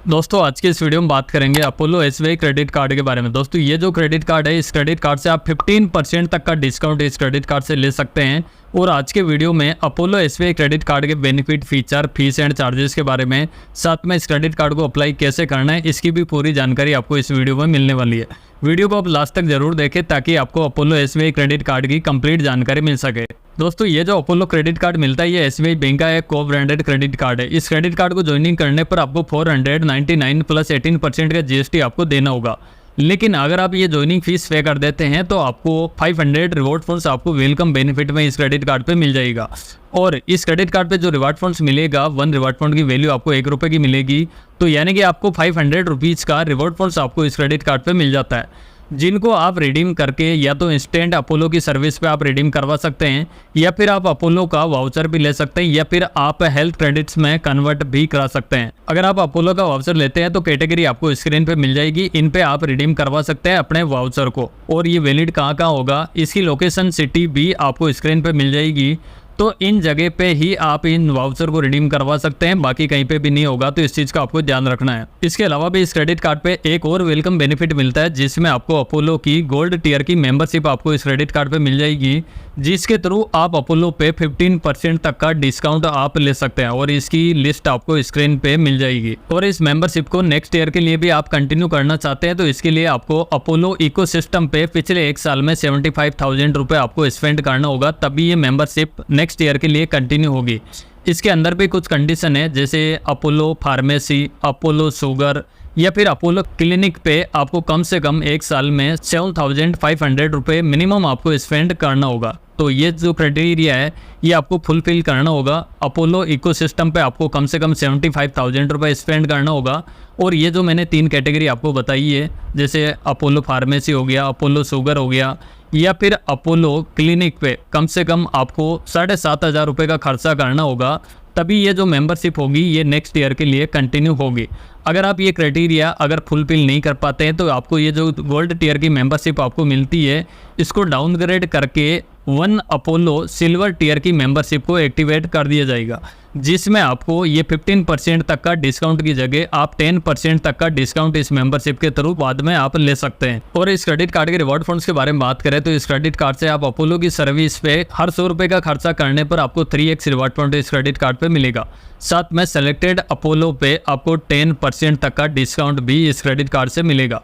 दोस्तों आज के इस वीडियो में बात करेंगे अपोलो एसबीआई क्रेडिट कार्ड के बारे में। दोस्तों ये जो क्रेडिट कार्ड है, इस क्रेडिट कार्ड से आप 15% तक का डिस्काउंट इस क्रेडिट कार्ड से ले सकते हैं। और आज के वीडियो में अपोलो एसबीआई क्रेडिट कार्ड के benefit, feature, fees and charges के बारे में, साथ में इस क्रेडिट कार्ड को अप्लाई कैसे करना है, इसकी भी पूरी जानकारी आपको इस वीडियो में मिलने वाली है। वीडियो को आप लास्ट तक जरूर देखें ताकि आपको अपोलो एसबीआई क्रेडिट कार्ड की कंप्लीट जानकारी मिल सके। दोस्तों ये जो अपोलो क्रेडिट कार्ड मिलता है, ये एसबीआई बैंक का एक को ब्रांडेड क्रेडिट कार्ड है। इस क्रेडिट कार्ड को ज्वाइनिंग करने पर आपको 499 प्लस 18% का जीएसटी आपको देना होगा। लेकिन अगर आप ये ज्वाइनिंग फीस पे कर देते हैं तो आपको 500 रिवॉर्ड फंड्स आपको वेलकम बेनिफिट में इस क्रेडिट कार्ड पे मिल जाएगा। और इस क्रेडिट कार्ड पे जो रिवार्ड फंड्स मिलेगा, 1 रिवार्ड फंड की वैल्यू आपको 1 रुपये की मिलेगी। तो यानी कि आपको 500 रुपीज़ का रिवॉर्ड फंड्स आपको इस क्रेडिट कार्ड पे मिल जाता है, जिनको आप रिडीम करके या तो इंस्टेंट अपोलो की सर्विस पे आप रिडीम करवा सकते हैं, या फिर आप अपोलो का वाउचर भी ले सकते हैं, या फिर आप हेल्थ क्रेडिट्स में कन्वर्ट भी करा सकते हैं। अगर आप अपोलो का वाउचर लेते हैं तो कैटेगरी आपको स्क्रीन पे मिल जाएगी, इन पे आप रिडीम करवा सकते हैं अपने वाउचर को। और ये वैलिड कहाँ होगा, इसकी लोकेशन सिटी भी आपको स्क्रीन पे मिल जाएगी। तो इन जगह पे ही आप इन वाउचर को रिडीम करवा सकते हैं, बाकी कहीं पे भी नहीं होगा। तो इस चीज़ का आपको ध्यान रखना है। इसके अलावा भी इस क्रेडिट कार्ड पे एक और वेलकम बेनिफिट मिलता है, जिसमें आपको अपोलो की गोल्ड टियर की मेंबरशिप आपको इस क्रेडिट कार्ड पे मिल जाएगी, जिसके थ्रू आप अपोलो पे 15% तक का डिस्काउंट आप ले सकते हैं। और इसकी लिस्ट आपको स्क्रीन पे मिल जाएगी। और इस मेंबरशिप को नेक्स्ट ईयर के लिए भी आप कंटिन्यू करना चाहते हैं तो इसके लिए आपको अपोलो इकोसिस्टम पे पिछले 1 साल में 75,000 रुपये आपको स्पेंड करना होगा, तभी ये मेंबरशिप नेक्स्ट ईयर के लिए कंटिन्यू होगी। इसके अंदर भी कुछ कंडीशन है, जैसे अपोलो फार्मेसी, अपोलो शुगर या फिर अपोलो क्लिनिक पे आपको कम से कम 1 साल में 7,500 रुपये मिनिमम आपको स्पेंड करना होगा। तो ये जो क्राइटेरिया है ये आपको फुलफिल करना होगा। अपोलो इकोसिस्टम पे आपको कम से कम 75,000 रुपये स्पेंड करना होगा। और ये जो मैंने 3 कैटेगरी आपको बताई है, जैसे अपोलो फार्मेसी हो गया, अपोलो शुगर हो गया, या फिर अपोलो क्लिनिक पे कम से कम आपको 7,500 रुपये का खर्चा करना होगा, तभी ये जो मेंबरशिप होगी ये नेक्स्ट ईयर के लिए कंटिन्यू होगी। अगर आप ये क्राइटेरिया अगर फुलफिल नहीं कर पाते हैं तो आपको ये जो गोल्ड टियर की मेंबरशिप आपको मिलती है, इसको डाउनग्रेड करके 1 अपोलो सिल्वर टियर की मेंबरशिप को एक्टिवेट कर दिया जाएगा, जिसमें आपको ये 15% तक का डिस्काउंट की जगह आप 10% तक का डिस्काउंट इस मेंबरशिप के थ्रू बाद में आप ले सकते हैं। और इस क्रेडिट कार्ड के रिवॉर्ड फंड्स के बारे में बात करें तो इस क्रेडिट कार्ड से आप अपोलो की सर्विस पे हर 100 रुपये का खर्चा करने पर आपको 3x रिवॉर्ड फंड इस क्रेडिट कार्ड पे मिलेगा। साथ में सेलेक्टेड अपोलो पे आपको 10% तक का डिस्काउंट भी इस क्रेडिट कार्ड से मिलेगा।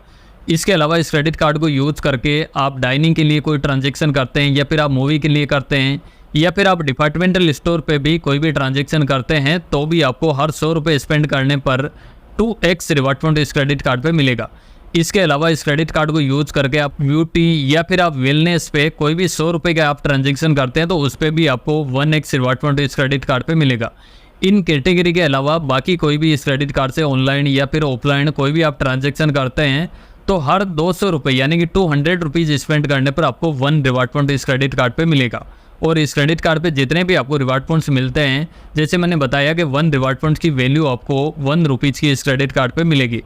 इसके अलावा इस क्रेडिट कार्ड को यूज़ करके आप डाइनिंग के लिए कोई ट्रांजैक्शन करते हैं, या फिर आप मूवी के लिए करते हैं, या फिर आप डिपार्टमेंटल स्टोर पे भी कोई भी ट्रांजैक्शन करते हैं, तो भी आपको हर 100 रुपये स्पेंड करने पर 2x रिवॉर्ड फंड इस क्रेडिट कार्ड पे मिलेगा। इसके अलावा इस क्रेडिट कार्ड को यूज़ करके आप ब्यूटी या फिर आप वेलनेस पे कोई भी 100 रुपये का आप ट्रांजैक्शन करते हैं तो उस पर भी आपको 1x रिवॉर्ड फंड इस क्रेडिट कार्ड पे मिलेगा। इन कैटेगरी के अलावा बाकी कोई भी इस क्रेडिट कार्ड से ऑनलाइन या फिर ऑफलाइन कोई भी आप ट्रांजैक्शन करते हैं तो हर 200 रुपये यानी कि 200 रुपीज़ स्पेंड करने पर आपको 1 रिवॉर्ड फंड इस क्रेडिट कार्ड पे मिलेगा। और इस क्रेडिट कार्ड पे जितने भी आपको रिवार्ड फंड्स मिलते हैं, जैसे मैंने बताया कि 1 रिवार्ड फंड्स की वैल्यू आपको 1 रुपीज़ की इस क्रेडिट कार्ड पे मिलेगी।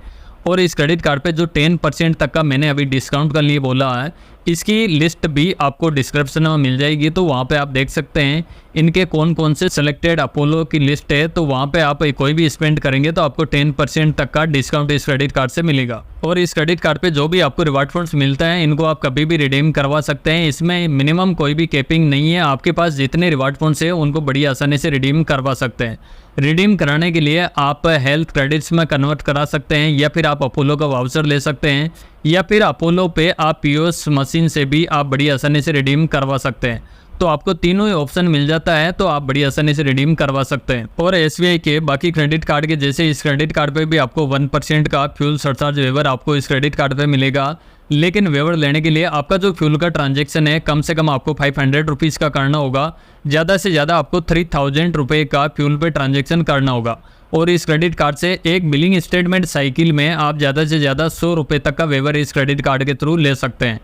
और इस क्रेडिट कार्ड पे जो 10% तक का मैंने अभी डिस्काउंट का लिए बोला है, इसकी लिस्ट भी आपको डिस्क्रिप्शन में मिल जाएगी। तो वहाँ पे आप देख सकते हैं इनके कौन कौन से सिलेक्टेड अपोलो की लिस्ट है। तो वहाँ पे आप कोई भी स्पेंड करेंगे तो आपको 10% तक का डिस्काउंट इस क्रेडिट कार्ड से मिलेगा। और इस क्रेडिट कार्ड पे जो भी आपको रिवार्ड फंड्स मिलता है, इनको आप कभी भी रिडीम करवा सकते हैं। इसमें मिनिमम कोई भी कैपिंग नहीं है। आपके पास जितने रिवार्ड फंड्स है उनको बड़ी आसानी से रिडीम करवा सकते हैं। रिडीम कराने के लिए आप हेल्थ क्रेडिट्स में कन्वर्ट करा सकते हैं, या फिर आप अपोलो का वाउचर ले सकते हैं, या फिर अपोलो पे आप पीओएस मशीन से भी आप बड़ी आसानी से रिडीम करवा सकते हैं। तो आपको तीनों ही ऑप्शन मिल जाता है, तो आप बड़ी आसानी से रिडीम करवा सकते हैं। और एसबीआई के बाकी क्रेडिट कार्ड के जैसे इस क्रेडिट कार्ड पे भी आपको 1% का फ्यूल सरचार्ज वेवर आपको इस क्रेडिट कार्ड पे मिलेगा। लेकिन वेवर लेने के लिए आपका जो फ्यूल का ट्रांजैक्शन है कम से कम आपको 500 रुपीज़ का करना होगा। ज़्यादा से ज़्यादा आपको 3,000 रुपये का फ्यूल पे ट्रांजैक्शन करना होगा। और इस क्रेडिट कार्ड से एक बिलिंग स्टेटमेंट साइकिल में आप ज़्यादा से ज़्यादा 100 रुपये तक का वेवर इस क्रेडिट कार्ड के थ्रू ले सकते हैं।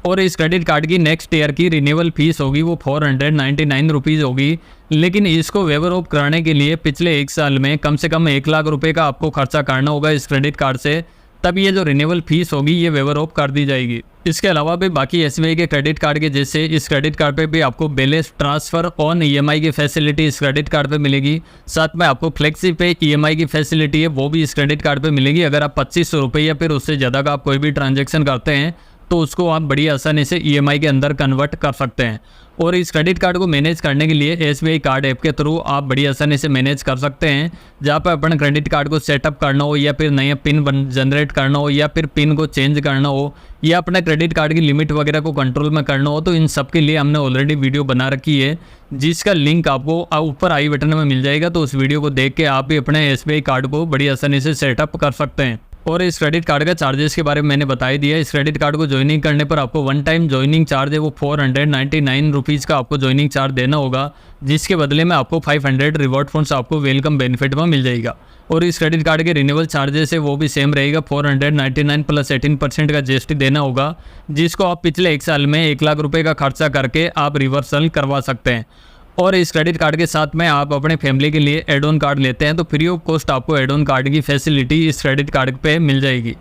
और इस क्रेडिट कार्ड की नेक्स्ट ईयर की रिन्यूअल फीस होगी वो 499 रुपीज़ होगी। लेकिन इसको वेवर ऑफ कराने के लिए पिछले 1 साल में कम से कम 1 लाख रुपये का आपको खर्चा करना होगा इस क्रेडिट कार्ड से, तब ये जो रिन्यूअल फीस होगी ये वेवर ऑफ कर दी जाएगी। इसके अलावा भी बाकी एसबीआई के क्रेडिट कार्ड के जैसे इस क्रेडिट कार्ड पे भी आपको बैलेंस ट्रांसफ़र ऑन ईएमआई की फैसिलिटी इस क्रेडिट कार्ड पे मिलेगी। साथ में आपको फ्लेक्सी पे ईएमआई की फैसिलिटी है वो भी इस क्रेडिट कार्ड पे मिलेगी। अगर आप 2500 रुपये या फिर उससे ज़्यादा का आप कोई भी ट्रांजैक्शन करते हैं तो उसको आप बड़ी आसानी से ईएमआई के अंदर कन्वर्ट कर सकते हैं। और इस क्रेडिट कार्ड को मैनेज करने के लिए एसबीआई कार्ड ऐप के थ्रू आप बड़ी आसानी से मैनेज कर सकते हैं। जहाँ पर अपने क्रेडिट कार्ड को सेटअप करना हो या फिर नया पिन जनरेट करना हो या फिर पिन को चेंज करना हो या अपने क्रेडिट कार्ड की लिमिट वगैरह को कंट्रोल में करना हो, तो इन सब के लिए हमने ऑलरेडी वीडियो बना रखी है जिसका लिंक आपको ऊपर आई बटन में मिल जाएगा। तो उस वीडियो को देख के आप भी अपने एसबीआई कार्ड को बड़ी आसानी से सेटअप कर सकते हैं। और इस क्रेडिट कार्ड का चार्जेस के बारे में मैंने बता ही दिया। इस क्रेडिट कार्ड को ज्वाइनिंग करने पर आपको वन टाइम ज्वाइनिंग चार्ज है वो 499 रुपीज़ का आपको ज्वाइनिंग चार्ज देना होगा, जिसके बदले में आपको 500 रिवॉर्ड पॉइंट्स आपको वेलकम बेनिफिट में मिल जाएगा। और इस क्रेडिट कार्ड के रिन्यूअल चार्जेस है वो भी सेम रहेगा, 499 प्लस 18% का जीएसटी देना होगा, जिसको आप पिछले 1 साल में 1 लाख रुपये का खर्चा करके आप रिवर्सल करवा सकते हैं। और इस क्रेडिट कार्ड के साथ में आप अपने फैमिली के लिए एड ऑन कार्ड लेते हैं तो फ्री ऑफ कॉस्ट आपको एड ऑन कार्ड की फैसिलिटी इस क्रेडिट कार्ड पे मिल जाएगी।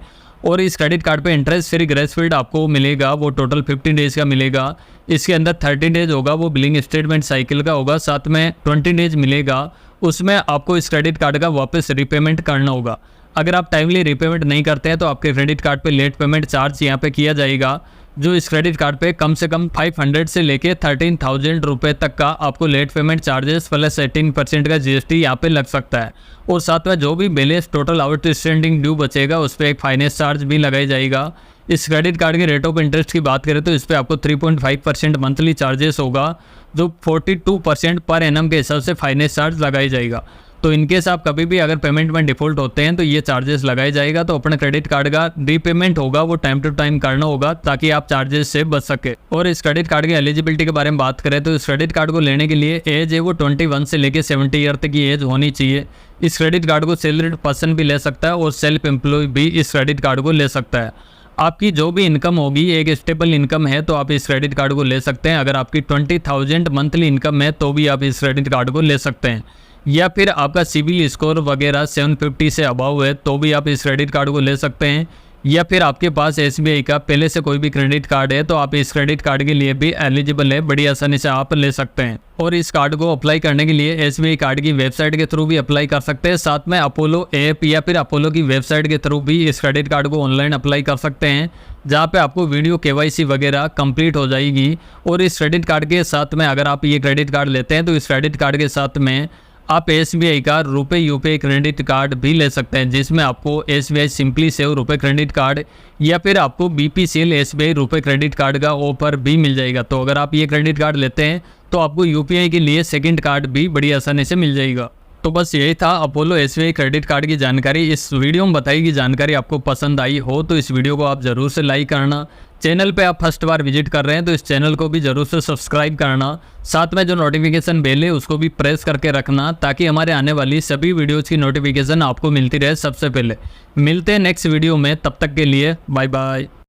और इस क्रेडिट कार्ड पे इंटरेस्ट फ्री ग्रेस पीरियड आपको मिलेगा वो टोटल 15 डेज़ का मिलेगा। इसके अंदर 30 डेज होगा वो बिलिंग स्टेटमेंट साइकिल का होगा, साथ में 20 डेज मिलेगा उसमें आपको इस क्रेडिट कार्ड का वापस रिपेमेंट करना होगा। अगर आप टाइमली रिपेमेंट नहीं करते हैं तो आपके क्रेडिट कार्ड पे लेट पेमेंट चार्ज यहाँ पे किया जाएगा, जो इस क्रेडिट कार्ड पे कम से कम 500 से लेके 13,000 रुपये तक का आपको लेट पेमेंट चार्जेस प्लस 18% का जीएसटी यहाँ पे लग सकता है। और साथ में जो भी बैलेंस टोटल आउटस्टैंडिंग ड्यू बचेगा उस पर एक फाइनेंस चार्ज भी लगाई जाएगा। इस क्रेडिट कार्ड के रेट ऑफ इंटरेस्ट की बात करें तो इस पर आपको 3.5% मंथली चार्जेस होगा, जो 42% पर एनम के हिसाब से फाइनेंस चार्ज लगाई जाएगा। तो इनकेस आप कभी भी अगर पेमेंट में डिफ़ॉल्ट होते हैं तो ये चार्जेस लगाए जाएगा। तो अपने क्रेडिट कार्ड का रीपेमेंट होगा वो टाइम टू टाइम करना होगा ताकि आप चार्जेस से बच सके। और इस क्रेडिट कार्ड की एलिजिबिलिटी के बारे में बात करें तो इस क्रेडिट कार्ड को लेने के लिए एज है वो 21 से लेकर 70 ईयर तक की एज होनी चाहिए। इस क्रेडिट कार्ड को सैलरीड पर्सन भी ले सकता है और सेल्फ एम्प्लॉय भी इस क्रेडिट कार्ड को ले सकता है। आपकी जो भी इनकम होगी एक स्टेबल इनकम है तो आप इस क्रेडिट कार्ड को ले सकते हैं। अगर आपकी 20,000 मंथली इनकम है तो भी आप इस क्रेडिट कार्ड को ले सकते हैं, या फिर आपका सिविल स्कोर वगैरह 750 से अबव है तो भी आप इस क्रेडिट कार्ड को ले सकते हैं, या फिर आपके पास एसबीआई का पहले से कोई भी क्रेडिट कार्ड है तो आप इस क्रेडिट कार्ड के लिए भी एलिजिबल है, बड़ी आसानी से आप ले सकते हैं। और इस कार्ड को अप्लाई करने के लिए एसबीआई कार्ड की वेबसाइट के थ्रू भी अप्लाई कर सकते हैं, साथ में अपोलो ऐप या फिर अपोलो की वेबसाइट के थ्रू भी इस क्रेडिट कार्ड को ऑनलाइन अप्लाई कर सकते हैं, जहाँ पे आपको वीडियो केवाईसी वगैरह कंप्लीट हो जाएगी। और इस क्रेडिट कार्ड के साथ में अगर आप ये क्रेडिट कार्ड लेते हैं तो इस क्रेडिट कार्ड के साथ में आप एसबीआई का रुपए यूपीआई क्रेडिट कार्ड भी ले सकते हैं, जिसमें आपको एसबीआई सिंपली सेव रुपए क्रेडिट कार्ड या फिर आपको बीपीसीएल एसबीआई रुपए क्रेडिट कार्ड का ऑफर भी मिल जाएगा। तो अगर आप ये क्रेडिट कार्ड लेते हैं तो आपको यूपीआई के लिए सेकंड कार्ड भी बड़ी आसानी से मिल जाएगा। तो बस यही था अपोलो एसबीआई क्रेडिट कार्ड की जानकारी। इस वीडियो में बताई गई जानकारी आपको पसंद आई हो तो इस वीडियो को आप ज़रूर से लाइक करना। चैनल पे आप फर्स्ट बार विजिट कर रहे हैं तो इस चैनल को भी ज़रूर से सब्सक्राइब करना। साथ में जो नोटिफिकेशन बेल है उसको भी प्रेस करके रखना ताकि हमारे आने वाली सभी वीडियोज़ की नोटिफिकेशन आपको मिलती रहे सबसे पहले। मिलते हैं नेक्स्ट वीडियो में, तब तक के लिए बाय बाय।